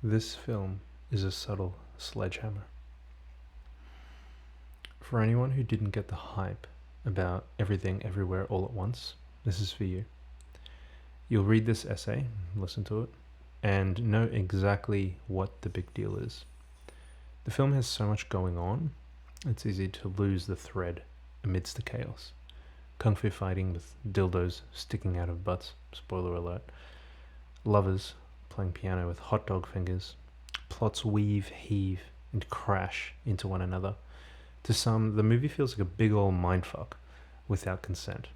This film is a subtle sledgehammer. For anyone who didn't get the hype about everything everywhere all at once, this is for you. You'll read this essay, listen to it, and know exactly what the big deal is. The film has so much going on, it's easy to lose the thread amidst the chaos. Kung fu fighting with dildos sticking out of butts, spoiler alert. Lovers playing piano with hot dog fingers. Plots weave, heave, and crash into one another. To some, the movie feels like a big ol' mindfuck without consent.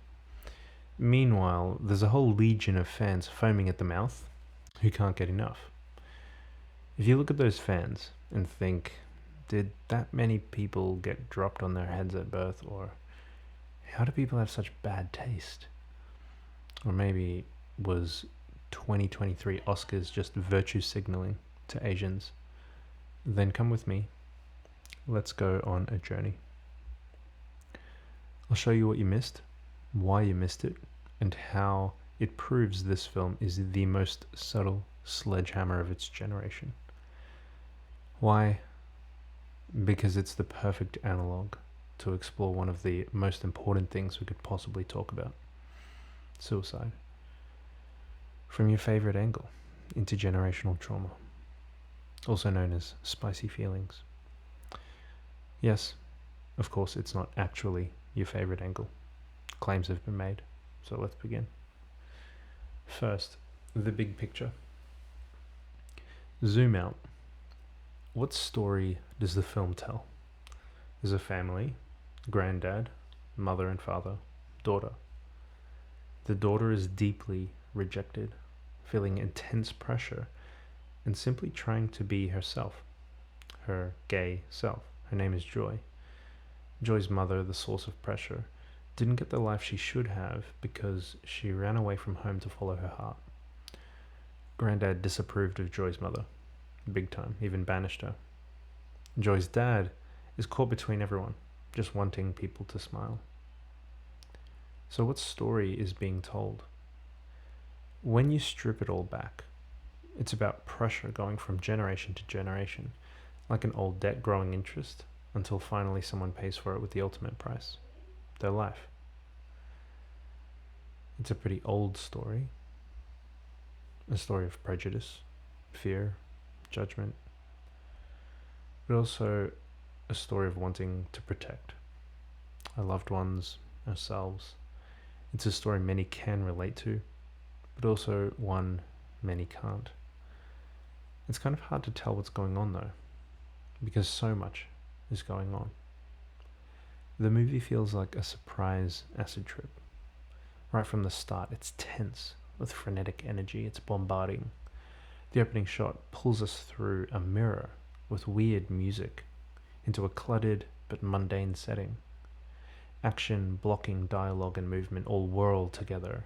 Meanwhile, there's a whole legion of fans foaming at the mouth who can't get enough. If you look at those fans and think, did that many people get dropped on their heads at birth, or how do people have such bad taste? Or maybe was 2023 Oscars just virtue signaling to Asians? Then come with me. Let's go on a journey. I'll show you what you missed, why you missed it, and how it proves this film is the most subtle sledgehammer of its generation. Why? Because it's the perfect analog to explore one of the most important things we could possibly talk about: suicide. From your favorite angle, intergenerational trauma, also known as spicy feelings. Yes, of course, it's not actually your favorite angle. Claims have been made, so let's begin. First, the big picture. Zoom out. What story does the film tell? There's a family, granddad, mother and father, daughter. The daughter is deeply rejected, feeling intense pressure, and simply trying to be herself, her gay self. Her name is Joy. Joy's mother, the source of pressure, didn't get the life she should have because she ran away from home to follow her heart. Granddad disapproved of Joy's mother, big time, even banished her. Joy's dad is caught between everyone, just wanting people to smile. So what story is being told? When you strip it all back, it's about pressure going from generation to generation, like an old debt growing interest, until finally someone pays for it with the ultimate price: their life. It's a pretty old story. A story of prejudice, fear, judgment, but also a story of wanting to protect our loved ones, ourselves. It's a story many can relate to, but also one many can't. It's kind of hard to tell what's going on though, because so much is going on. The movie feels like a surprise acid trip. Right from the start, it's tense, with frenetic energy, it's bombarding. The opening shot pulls us through a mirror with weird music into a cluttered but mundane setting. Action blocking dialogue and movement all whirl together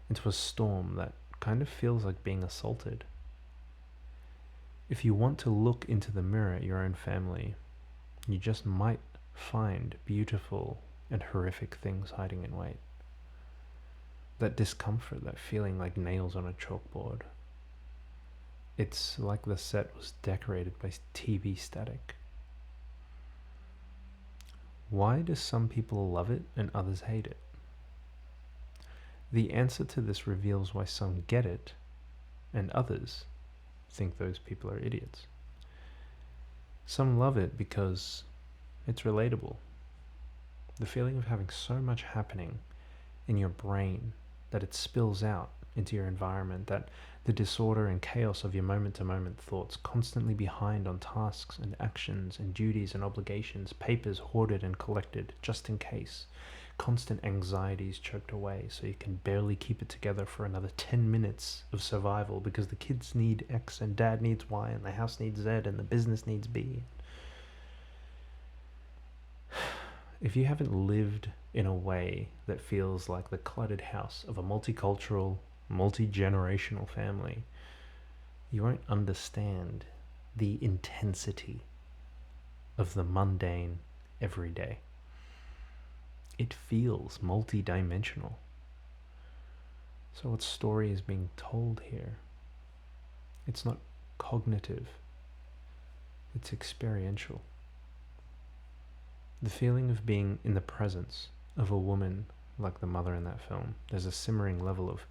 into a storm that kind of feels like being assaulted. If you want to look into the mirror at your own family, you just might find beautiful and horrific things hiding in wait. That discomfort, that feeling like nails on a chalkboard. It's like the set was decorated by TV static. Why do some people love it and others hate it? The answer to this reveals why some get it and others think those people are idiots. Some love it because it's relatable. The feeling of having so much happening in your brain that it spills out into your environment, that the disorder and chaos of your moment-to-moment thoughts, constantly behind on tasks and actions and duties and obligations, papers hoarded and collected just in case, constant anxieties choked away so you can barely keep it together for another 10 minutes of survival because the kids need X and dad needs Y and the house needs Z and the business needs B. If you haven't lived in a way that feels like the cluttered house of a multicultural, multi-generational family, you won't understand the intensity of the mundane everyday. It feels multi-dimensional. So what story is being told here? It's not cognitive, it's experiential. The feeling of being in the presence of a woman like the mother in that film, there's a simmering level of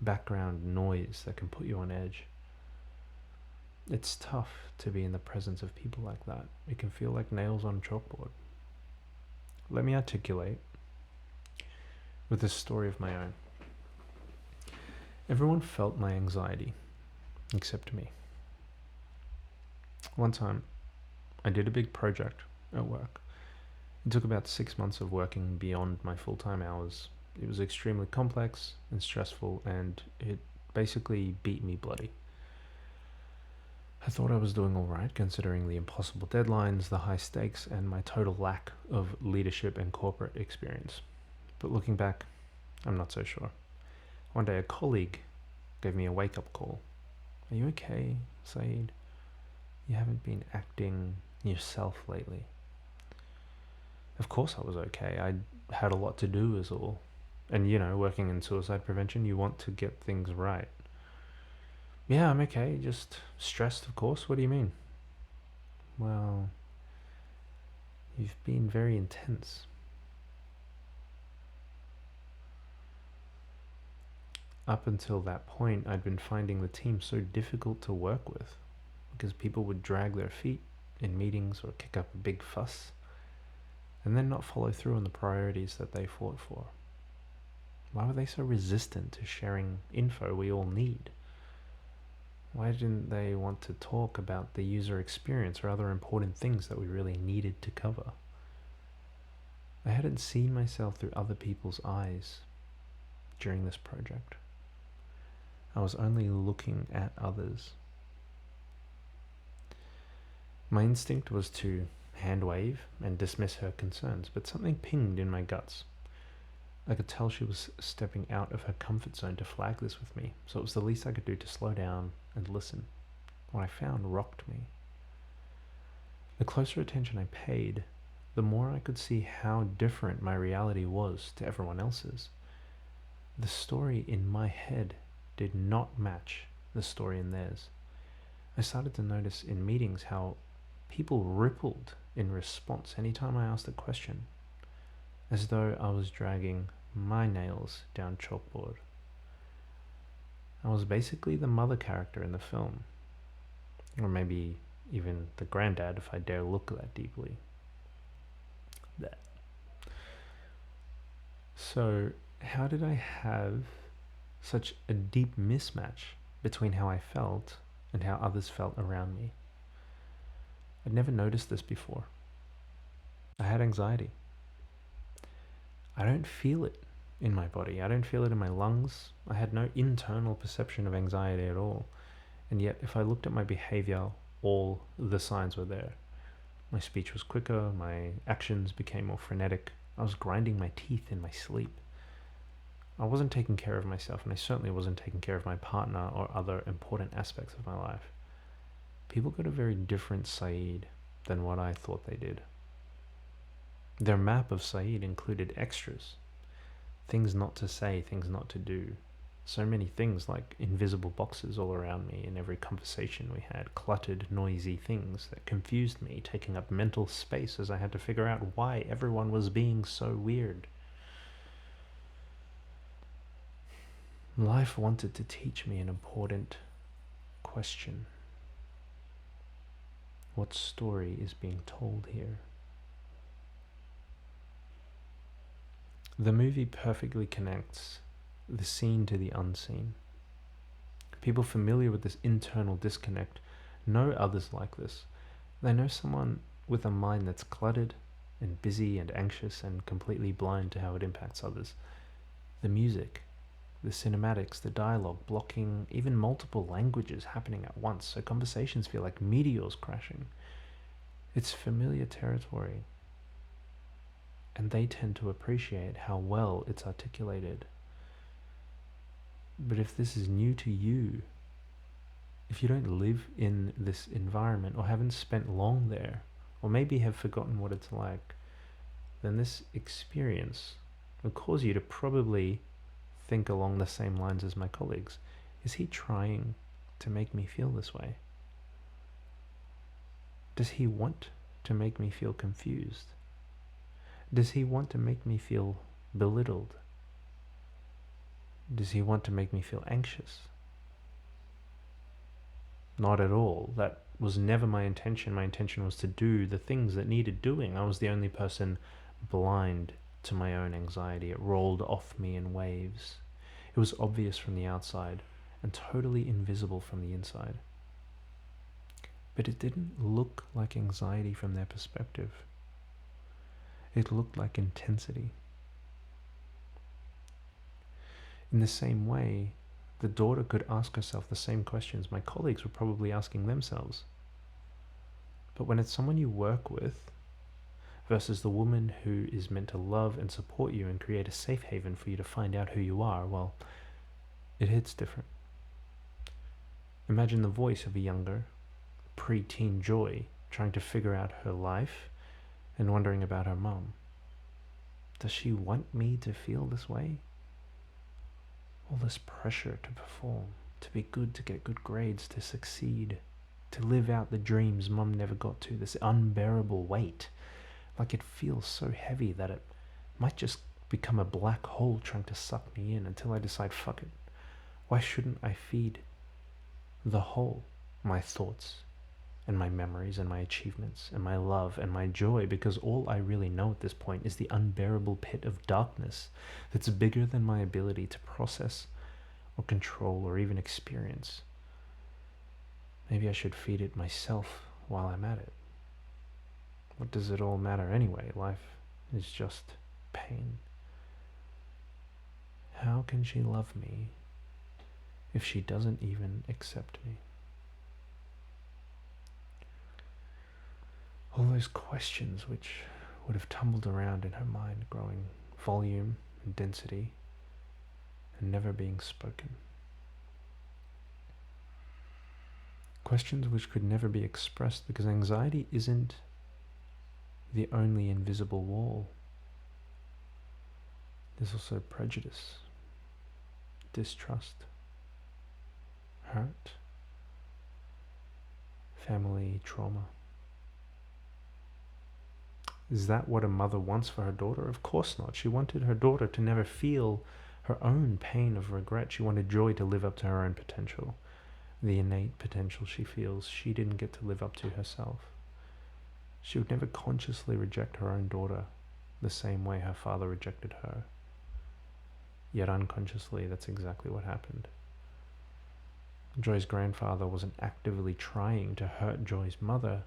background noise that can put you on edge. It's tough to be in the presence of people like that. It can feel like nails on a chalkboard. Let me articulate with a story of my own. Everyone felt my anxiety, except me. One time, I did a big project at work. It took about 6 months of working beyond my full-time hours. It was extremely complex and stressful, and it basically beat me bloody. I thought I was doing alright considering the impossible deadlines, the high stakes, and my total lack of leadership and corporate experience. But looking back, I'm not so sure. One day a colleague gave me a wake-up call. "Are you okay, Saeed? You haven't been acting yourself lately." Of course I was okay. I had a lot to do is all. And working in suicide prevention, you want to get things right. "Yeah, I'm okay, just stressed, of course. What do you mean?" "Well, you've been very intense." Up until that point, I'd been finding the team so difficult to work with because people would drag their feet in meetings or kick up a big fuss and then not follow through on the priorities that they fought for. Why were they so resistant to sharing info we all need? Why didn't they want to talk about the user experience or other important things that we really needed to cover? I hadn't seen myself through other people's eyes during this project. I was only looking at others. My instinct was to hand wave and dismiss her concerns, but something pinged in my guts. I could tell she was stepping out of her comfort zone to flag this with me, so it was the least I could do to slow down and listen. What I found rocked me. The closer attention I paid, the more I could see how different my reality was to everyone else's. The story in my head did not match the story in theirs. I started to notice in meetings how people rippled in response anytime I asked a question, as though I was dragging my nails down chalkboard. I was basically the mother character in the film, or maybe even the granddad if I dare look that deeply. So, how did I have such a deep mismatch between how I felt and how others felt around me? I'd never noticed this before. I had anxiety. I don't feel it in my body. I don't feel it in my lungs. I had no internal perception of anxiety at all. And yet, if I looked at my behavior, all the signs were there. My speech was quicker, my actions became more frenetic. I was grinding my teeth in my sleep. I wasn't taking care of myself, and I certainly wasn't taking care of my partner or other important aspects of my life. People got a very different Saeed than what I thought they did. Their map of Saeed included extras. Things not to say, things not to do. So many things like invisible boxes all around me in every conversation we had, cluttered, noisy things that confused me, taking up mental space as I had to figure out why everyone was being so weird. Life wanted to teach me an important question. What story is being told here? The movie perfectly connects the seen to the unseen. People familiar with this internal disconnect know others like this. They know someone with a mind that's cluttered and busy and anxious and completely blind to how it impacts others. The music, the cinematics, the dialogue blocking even multiple languages happening at once, so conversations feel like meteors crashing. It's familiar territory, and they tend to appreciate how well it's articulated. But if this is new to you, if you don't live in this environment or haven't spent long there, or maybe have forgotten what it's like, then this experience will cause you to probably think along the same lines as my colleagues. Is he trying to make me feel this way? Does he want to make me feel confused? Does he want to make me feel belittled? Does he want to make me feel anxious? Not at all. That was never my intention. My intention was to do the things that needed doing. I was the only person blind to my own anxiety. It rolled off me in waves. It was obvious from the outside and totally invisible from the inside. But it didn't look like anxiety from their perspective. It looked like intensity. In the same way, the daughter could ask herself the same questions my colleagues were probably asking themselves. But when it's someone you work with versus the woman who is meant to love and support you and create a safe haven for you to find out who you are, well, it hits different. Imagine the voice of a younger, pre-teen Joy trying to figure out her life and wondering about her mum. Does she want me to feel this way? All this pressure to perform, to be good, to get good grades, to succeed, to live out the dreams mum never got to, this unbearable weight. Like it feels so heavy that it might just become a black hole trying to suck me in until I decide, fuck it. Why shouldn't I feed the whole, my thoughts and my memories and my achievements and my love and my joy, because all I really know at this point is the unbearable pit of darkness that's bigger than my ability to process or control or even experience. Maybe I should feed it myself while I'm at it. What does it all matter anyway? Life is just pain. How can she love me if she doesn't even accept me? All those questions which would have tumbled around in her mind, growing volume and density and never being spoken. Questions which could never be expressed because anxiety isn't the only invisible wall. There's also prejudice, distrust, hurt, family trauma. Is that what a mother wants for her daughter? Of course not. She wanted her daughter to never feel her own pain of regret. She wanted Joy to live up to her own potential. The innate potential she feels she didn't get to live up to herself. She would never consciously reject her own daughter the same way her father rejected her. Yet unconsciously, that's exactly what happened. Joy's grandfather wasn't actively trying to hurt Joy's mother.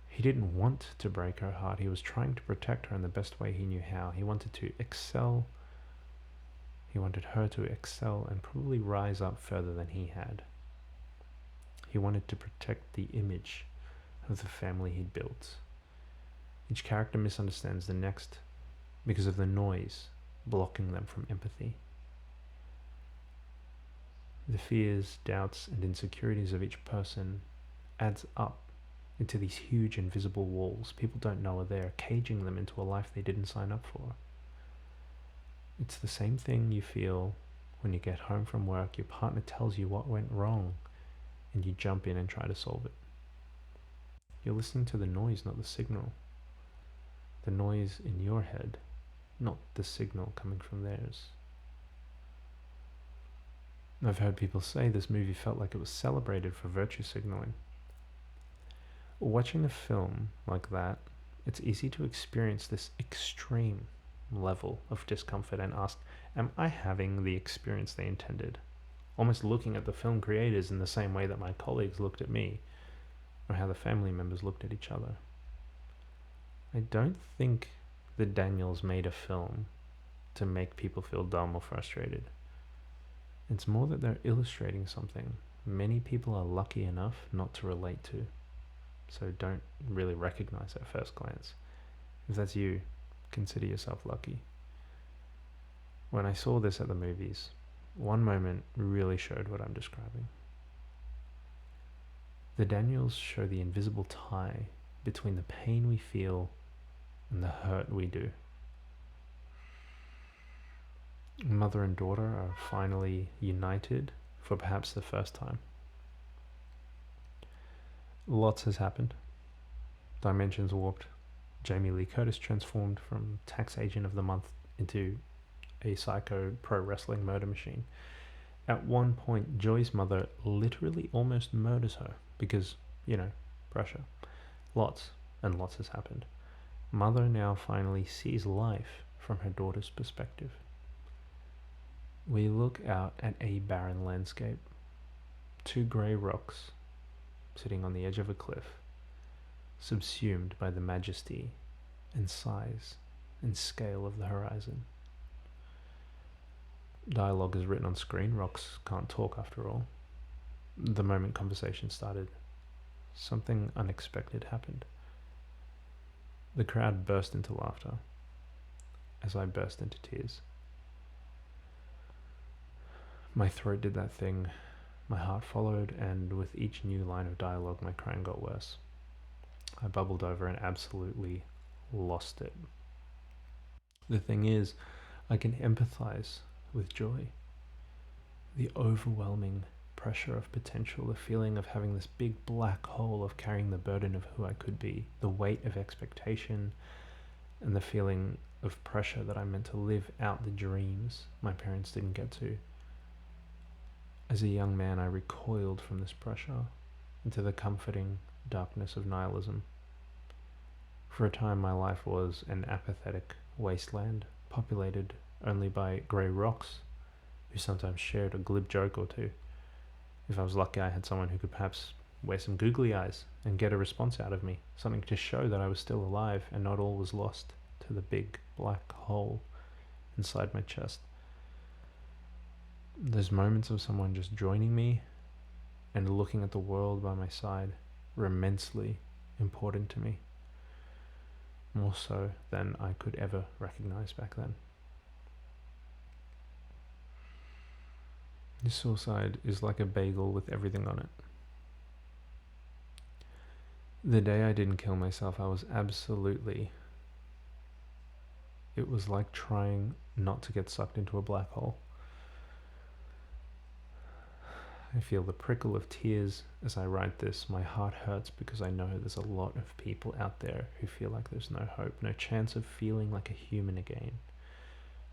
He didn't want to break her heart. He was trying to protect her in the best way he knew how. He wanted to excel. He wanted her to excel and probably rise up further than he had. He wanted to protect the image of the family he'd built. Each character misunderstands the next because of the noise blocking them from empathy. The fears, doubts, and insecurities of each person adds up into these huge invisible walls people don't know are there, caging them into a life they didn't sign up for. It's the same thing you feel when you get home from work, your partner tells you what went wrong, and you jump in and try to solve it. You're listening to the noise, not the signal. The noise in your head, not the signal coming from theirs. I've heard people say this movie felt like it was celebrated for virtue signaling. Watching a film like that, it's easy to experience this extreme level of discomfort and ask, am I having the experience they intended? Almost looking at the film creators in the same way that my colleagues looked at me, or how the family members looked at each other. I don't think the Daniels made a film to make people feel dumb or frustrated. It's more that they're illustrating something many people are lucky enough not to relate to, so don't really recognize at first glance. If that's you, consider yourself lucky. When I saw this at the movies, one moment really showed what I'm describing. The Daniels show the invisible tie between the pain we feel and the hurt we do. Mother and daughter are finally united for perhaps the first time. Lots has happened dimensions warped. Jamie Lee Curtis transformed from tax agent of the month into a psycho pro wrestling murder machine. At one point, Joy's mother literally almost murders her because, pressure. Lots and lots has happened. Mother now finally sees life from her daughter's perspective. We look out at a barren landscape. 2 grey rocks sitting on the edge of a cliff, subsumed by the majesty and size and scale of the horizon. Dialogue is written on screen. Rocks can't talk after all. The moment conversation started, something unexpected happened. The crowd burst into laughter as I burst into tears. My throat did that thing. My heart followed, and with each new line of dialogue, my crying got worse. I bubbled over and absolutely lost it. The thing is, I can empathize with Joy. The overwhelming pressure of potential, the feeling of having this big black hole of carrying the burden of who I could be, the weight of expectation, and the feeling of pressure that I'm meant to live out the dreams my parents didn't get to. As a young man, I recoiled from this pressure into the comforting darkness of nihilism. For a time, my life was an apathetic wasteland, populated only by grey rocks, who sometimes shared a glib joke or two. If I was lucky, I had someone who could perhaps wear some googly eyes and get a response out of me, something to show that I was still alive and not all was lost to the big black hole inside my chest. Those moments of someone just joining me and looking at the world by my side were immensely important to me, more so than I could ever recognize back then. This suicide is like a bagel with everything on it. The day I didn't kill myself, I was it was like trying not to get sucked into a black hole. I feel the prickle of tears as I write this. My heart hurts because I know there's a lot of people out there who feel like there's no hope, no chance of feeling like a human again,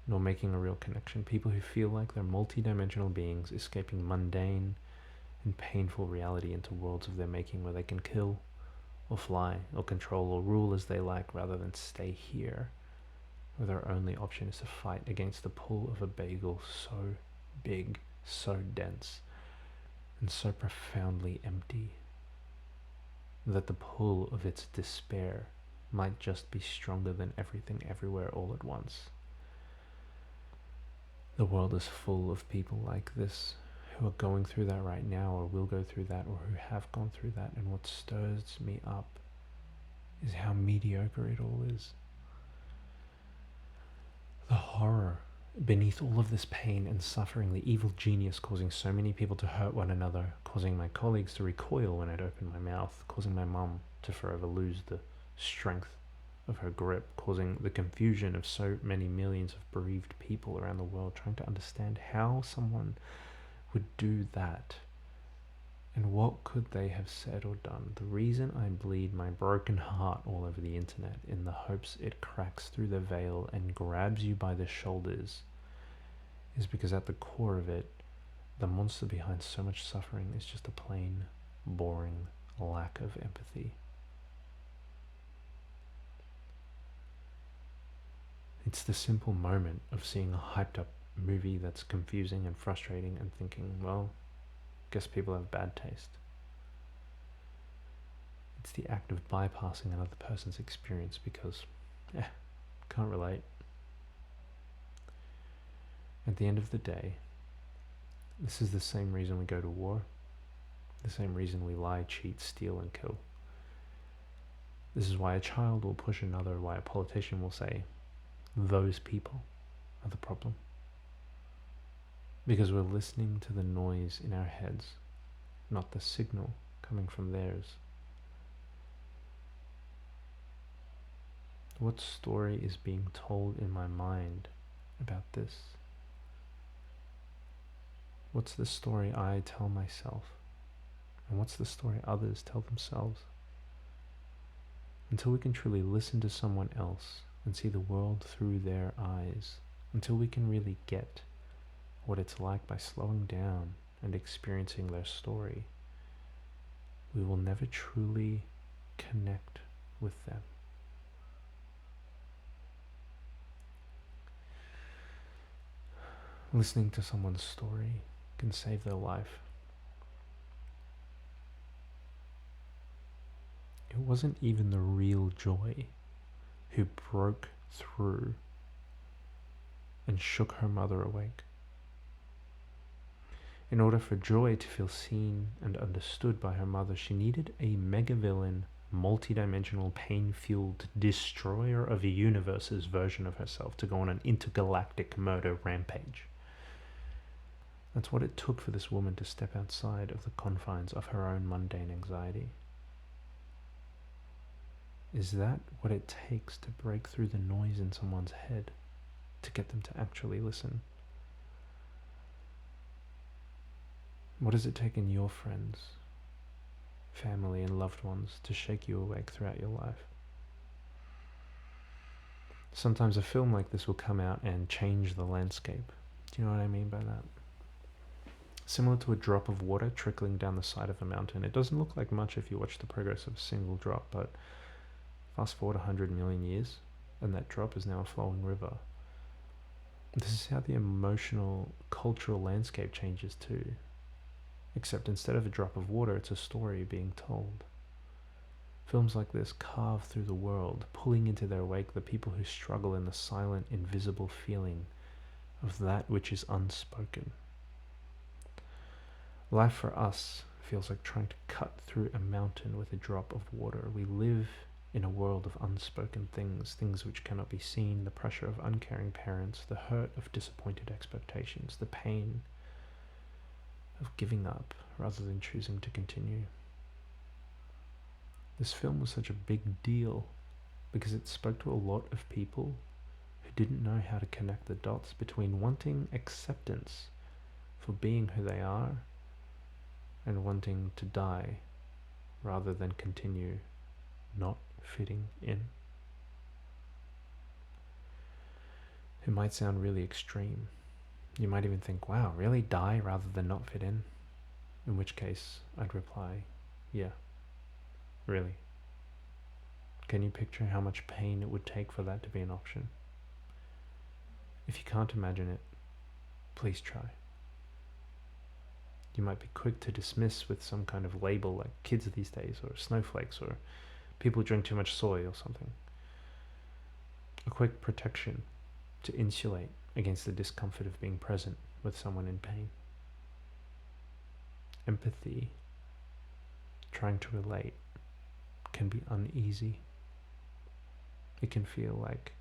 nor making a real connection. People who feel like they're multi-dimensional beings escaping mundane and painful reality into worlds of their making where they can kill or fly or control or rule as they like rather than stay here, where their only option is to fight against the pull of a bagel so big, so dense, and so profoundly empty that the pull of its despair might just be stronger than everything everywhere all at once. The world is full of people like this who are going through that right now, or will go through that, or who have gone through that, and what stirs me up is how mediocre it all is. The horror beneath all of this pain and suffering, the evil genius causing so many people to hurt one another, causing my colleagues to recoil when I'd open my mouth, causing my mum to forever lose the strength of her grip, causing the confusion of so many millions of bereaved people around the world, trying to understand how someone would do that and what could they have said or done. The reason I bleed my broken heart all over the internet in the hopes it cracks through the veil and grabs you by the shoulders is because at the core of it, the monster behind so much suffering is just a plain, boring lack of empathy. It's the simple moment of seeing a hyped up movie that's confusing and frustrating and thinking, well, guess people have bad taste. It's the act of bypassing another person's experience because, can't relate. At the end of the day, this is the same reason we go to war, the same reason we lie, cheat, steal, and kill. This is why a child will push another, why a politician will say, those people are the problem. Because we're listening to the noise in our heads, not the signal coming from theirs. What story is being told in my mind about this? What's the story I tell myself? And what's the story others tell themselves? until we can truly listen to someone else and see the world through their eyes, until we can really get what it's like by slowing down and experiencing their story, we will never truly connect with them. Listening to someone's story can save their life. It wasn't even the real Joy who broke through and shook her mother awake. In order for Joy to feel seen and understood by her mother, she needed a mega-villain, multi-dimensional, pain-fueled destroyer of universes version of herself to go on an intergalactic murder rampage. That's what it took for this woman to step outside of the confines of her own mundane anxiety. Is that what it takes to break through the noise in someone's head, to get them to actually listen? What does it take in your friends, family, and loved ones to shake you awake throughout your life? Sometimes a film like this will come out and change the landscape. Do you know what I mean by that? Similar to a drop of water trickling down the side of a mountain. It doesn't look like much if you watch the progress of a single drop, but fast forward 100 million years, and that drop is now a flowing river. This is how the emotional, cultural landscape changes too. Except instead of a drop of water, it's a story being told. Films like this carve through the world, pulling into their wake the people who struggle in the silent, invisible feeling of that which is unspoken. Life for us feels like trying to cut through a mountain with a drop of water. We live in a world of unspoken things, things which cannot be seen, the pressure of uncaring parents, the hurt of disappointed expectations, the pain of giving up rather than choosing to continue. This film was such a big deal because it spoke to a lot of people who didn't know how to connect the dots between wanting acceptance for being who they are and wanting to die rather than continue not fitting in. It might sound really extreme. You might even think, wow, really? Die rather than not fit in? In which case, I'd reply, yeah, really. Can you picture how much pain it would take for that to be an option? If you can't imagine it, please try. You might be quick to dismiss with some kind of label like kids these days, or snowflakes, or people drink too much soy or something. A quick protection to insulate against the discomfort of being present with someone in pain. Empathy, trying to relate, can be uneasy. It can feel like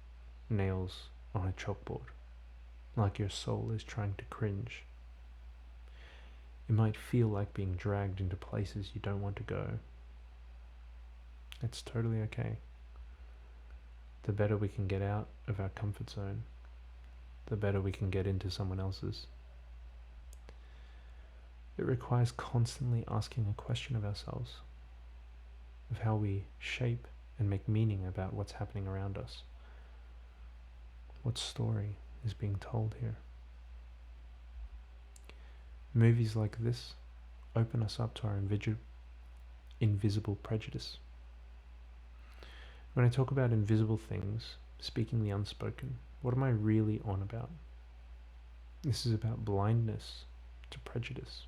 nails on a chalkboard, like your soul is trying to cringe. It might feel like being dragged into places you don't want to go. It's totally okay. The better we can get out of our comfort zone, the better we can get into someone else's. It requires constantly asking a question of ourselves, of how we shape and make meaning about what's happening around us. What story is being told here? Movies like this open us up to our invisible prejudice. When I talk about invisible things, speaking the unspoken, what am I really on about? This is about blindness to prejudice.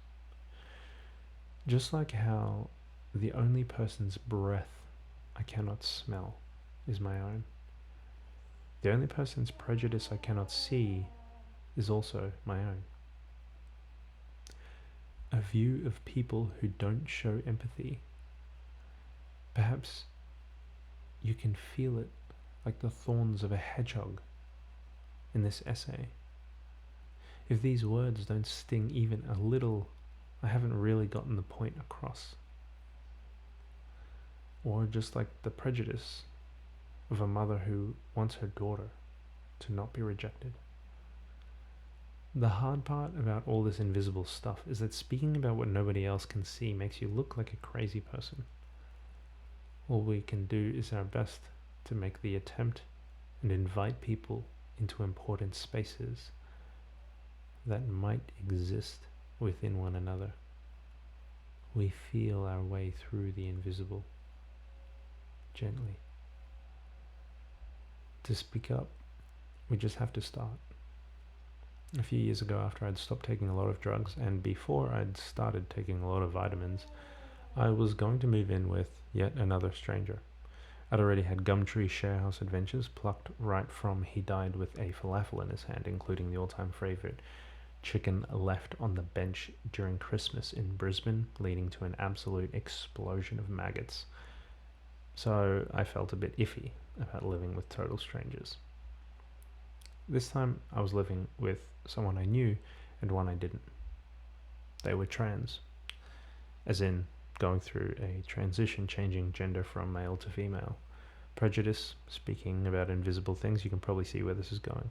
Just like how the only person's breath I cannot smell is my own, the only person's prejudice I cannot see is also my own. A view of people who don't show empathy. Perhaps you can feel it like the thorns of a hedgehog in this essay. If these words don't sting even a little, I haven't really gotten the point across. Or just like the prejudice of a mother who wants her daughter to not be rejected. The hard part about all this invisible stuff is that speaking about what nobody else can see makes you look like a crazy person. All we can do is our best to make the attempt and invite people into important spaces that might exist within one another. We feel our way through the invisible, gently. To speak up, we just have to start. A few years ago, after I'd stopped taking a lot of drugs and before I'd started taking a lot of vitamins, I was going to move in with yet another stranger. I'd already had Gumtree sharehouse adventures plucked right from he died with a falafel in his hand, including the all-time favourite chicken left on the bench during Christmas in Brisbane, leading to an absolute explosion of maggots. So I felt a bit iffy about living with total strangers. This time I was living with someone I knew and one I didn't. They were trans, as in going through a transition, changing gender from male to female. Prejudice, speaking about invisible things, you can probably see where this is going.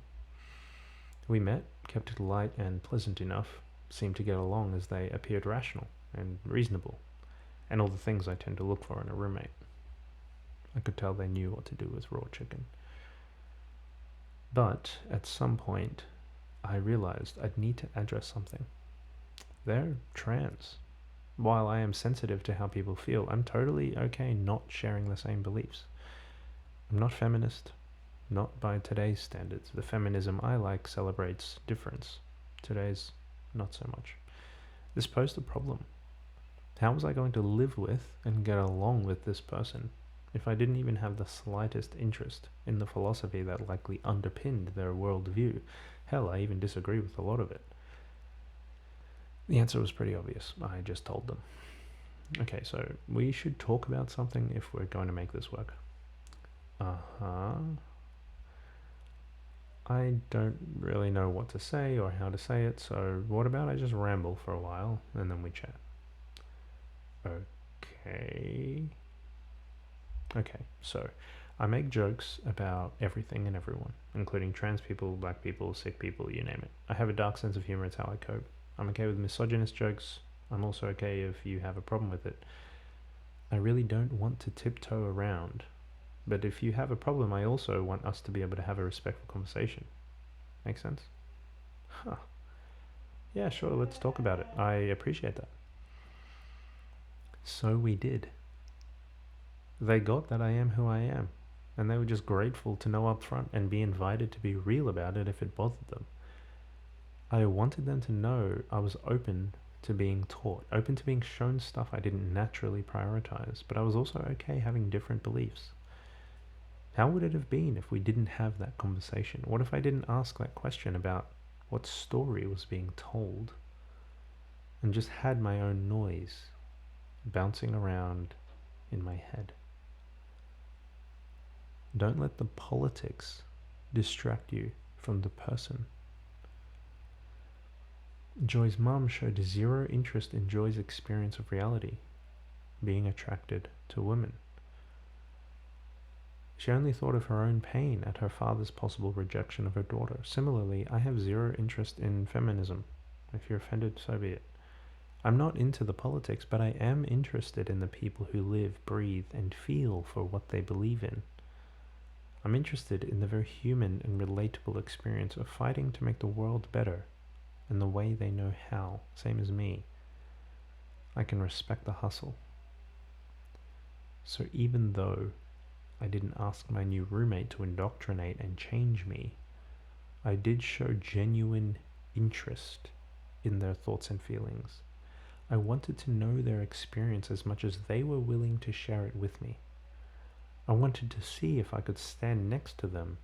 We met, kept it light and pleasant enough, seemed to get along as they appeared rational and reasonable, and all the things I tend to look for in a roommate. I could tell they knew what to do with raw chicken. But at some point, I realized I'd need to address something. They're trans. While I am sensitive to how people feel, I'm totally okay not sharing the same beliefs. I'm not feminist, not by today's standards. The feminism I like celebrates difference. Today's not so much. This posed a problem. How was I going to live with and get along with this person if I didn't even have the slightest interest in the philosophy that likely underpinned their worldview? Hell, I even disagree with a lot of it. The answer was pretty obvious. I just told them. Okay, so we should talk about something if we're going to make this work. I don't really know what to say or how to say it, so what about I just ramble for a while and then we chat? Okay, so I make jokes about everything and everyone, including trans people, black people, sick people, you name it. I have a dark sense of humor, it's how I cope. I'm okay with misogynist jokes. I'm also okay if you have a problem with it. I really don't want to tiptoe around, but if you have a problem, I also want us to be able to have a respectful conversation. Make sense? Huh. Yeah, sure, let's talk about it. I appreciate that. So we did. They got that I am who I am, and they were just grateful to know up front and be invited to be real about it if it bothered them. I wanted them to know I was open to being taught, open to being shown stuff I didn't naturally prioritize, but I was also okay having different beliefs. How would it have been if we didn't have that conversation? What if I didn't ask that question about what story was being told and just had my own noise bouncing around in my head? Don't let the politics distract you from the person. Joy's mum showed zero interest in Joy's experience of reality, being attracted to women. She only thought of her own pain at her father's possible rejection of her daughter. Similarly, I have zero interest in feminism. If you're offended, so be it. I'm not into the politics, but I am interested in the people who live, breathe, and feel for what they believe in. I'm interested in the very human and relatable experience of fighting to make the world better in the way they know how, same as me. I can respect the hustle. So even though I didn't ask my new roommate to indoctrinate and change me, I did show genuine interest in their thoughts and feelings. I wanted to know their experience as much as they were willing to share it with me. I wanted to see if I could stand next to them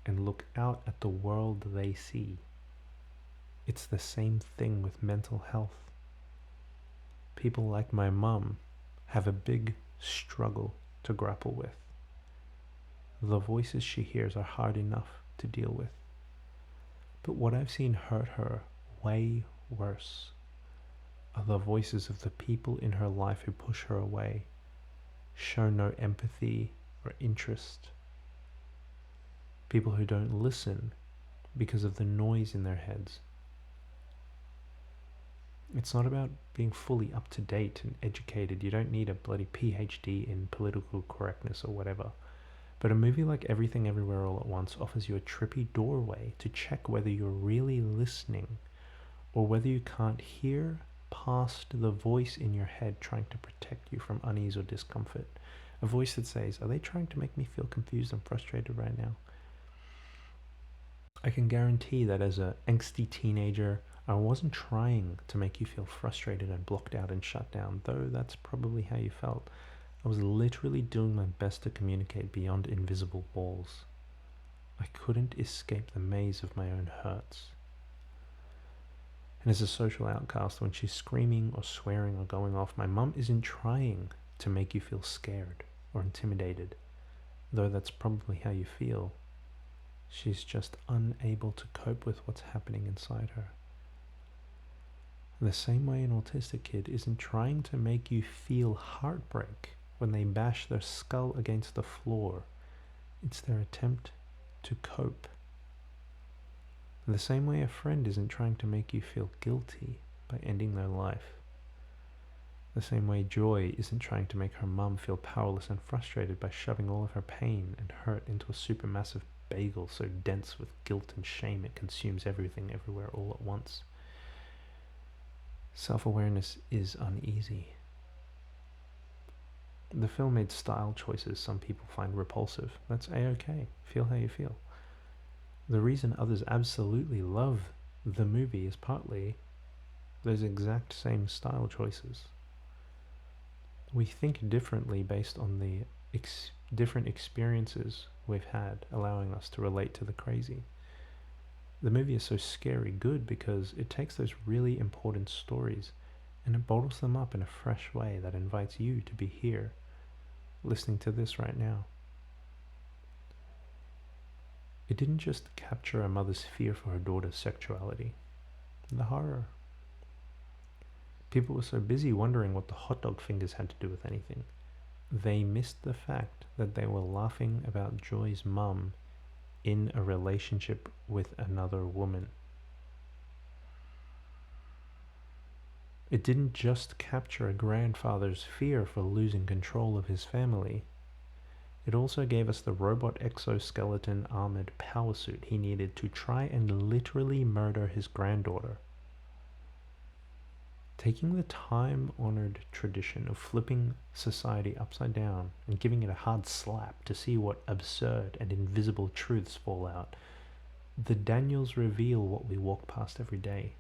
and look out at the world they see. It's the same thing with mental health. People like my mum have a big struggle to grapple with. The voices she hears are hard enough to deal with. But what I've seen hurt her way worse are the voices of the people in her life who push her away, show no empathy or interest. People who don't listen because of the noise in their heads. It's not about being fully up to date and educated. You don't need a bloody PhD in political correctness or whatever. But a movie like Everything Everywhere All at Once offers you a trippy doorway to check whether you're really listening or whether you can't hear past the voice in your head trying to protect you from unease or discomfort. A voice that says, are they trying to make me feel confused and frustrated right now? I can guarantee that as an angsty teenager, I wasn't trying to make you feel frustrated and blocked out and shut down, though that's probably how you felt. I was literally doing my best to communicate beyond invisible walls. I couldn't escape the maze of my own hurts. And as a social outcast, when she's screaming or swearing or going off, my mum isn't trying to make you feel scared or intimidated, though that's probably how you feel. She's just unable to cope with what's happening inside her. The same way an autistic kid isn't trying to make you feel heartbreak when they bash their skull against the floor. It's their attempt to cope. The same way a friend isn't trying to make you feel guilty by ending their life. The same way Joy isn't trying to make her mum feel powerless and frustrated by shoving all of her pain and hurt into a supermassive bagel so dense with guilt and shame it consumes everything everywhere all at once. Self-awareness is uneasy. The film made style choices some people find repulsive. That's a-okay. Feel how you feel. The reason others absolutely love the movie is partly those exact same style choices. We think differently based on the different experiences we've had, allowing us to relate to the crazy. The movie is so scary good because it takes those really important stories and it bottles them up in a fresh way that invites you to be here, listening to this right now. It didn't just capture a mother's fear for her daughter's sexuality, the horror. People were so busy wondering what the hot dog fingers had to do with anything. They missed the fact that they were laughing about Joy's mum in a relationship with another woman. It didn't just capture a grandfather's fear for losing control of his family. It also gave us the robot exoskeleton armored power suit he needed to try and literally murder his granddaughter. Taking the time-honored tradition of flipping society upside down and giving it a hard slap to see what absurd and invisible truths fall out, the Daniels reveal what we walk past every day.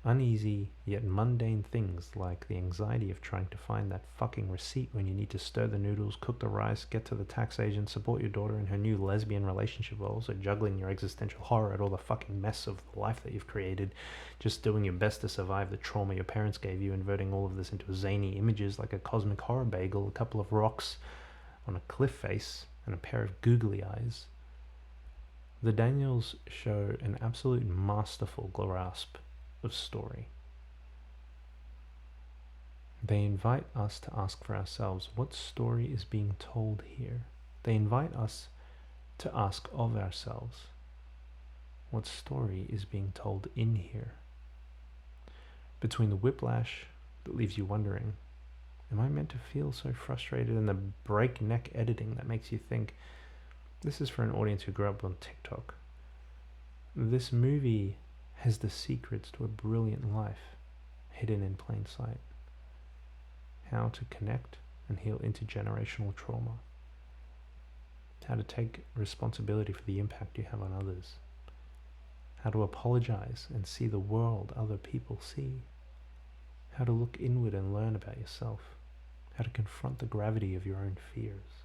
Uneasy yet mundane things like the anxiety of trying to find that fucking receipt when you need to stir the noodles, cook the rice, get to the tax agent, support your daughter in her new lesbian relationship, while also juggling your existential horror at all the fucking mess of the life that you've created, just doing your best to survive the trauma your parents gave you, inverting all of this into zany images like a cosmic horror bagel, a couple of rocks on a cliff face, and a pair of googly eyes. The Daniels show an absolute masterful grasp of story. They invite us to ask for ourselves, what story is being told here? They invite us to ask of ourselves, what story is being told in here? Between the whiplash that leaves you wondering, am I meant to feel so frustrated, and the breakneck editing that makes you think, this is for an audience who grew up on TikTok. This movie has the secrets to a brilliant life hidden in plain sight. How to connect and heal intergenerational trauma. How to take responsibility for the impact you have on others. How to apologize and see the world other people see. How to look inward and learn about yourself. How to confront the gravity of your own fears.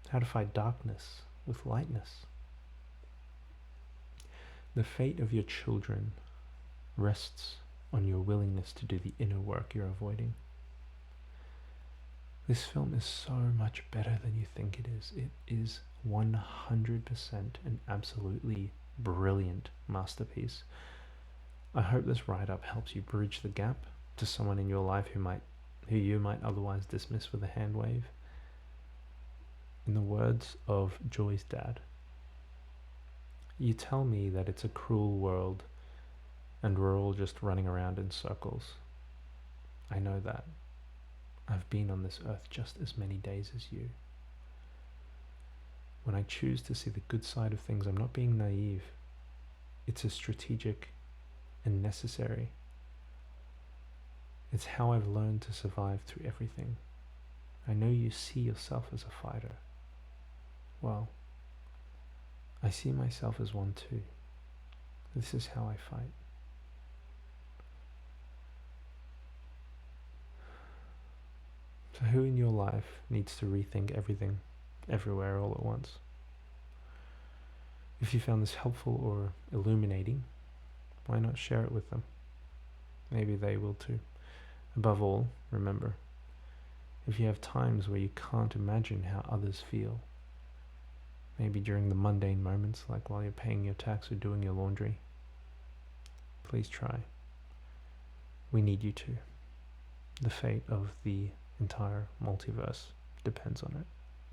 How to fight darkness with lightness. The fate of your children rests on your willingness to do the inner work you're avoiding. This film is so much better than you think it is. It is 100% an absolutely brilliant masterpiece. I hope this write-up helps you bridge the gap to someone in your life who you might otherwise dismiss with a hand wave. In the words of Joy's dad, you tell me that it's a cruel world and we're all just running around in circles. I know that. I've been on this earth just as many days as you. When I choose to see the good side of things, I'm not being naive. It's a strategic and necessary. It's how I've learned to survive through everything. I know you see yourself as a fighter. Well, I see myself as one too. This is how I fight. So who in your life needs to rethink everything, everywhere, all at once? If you found this helpful or illuminating, why not share it with them? Maybe they will too. Above all, remember, if you have times where you can't imagine how others feel, maybe during the mundane moments like while you're paying your tax or doing your laundry, please try. We need you to. The fate of the entire multiverse depends on it.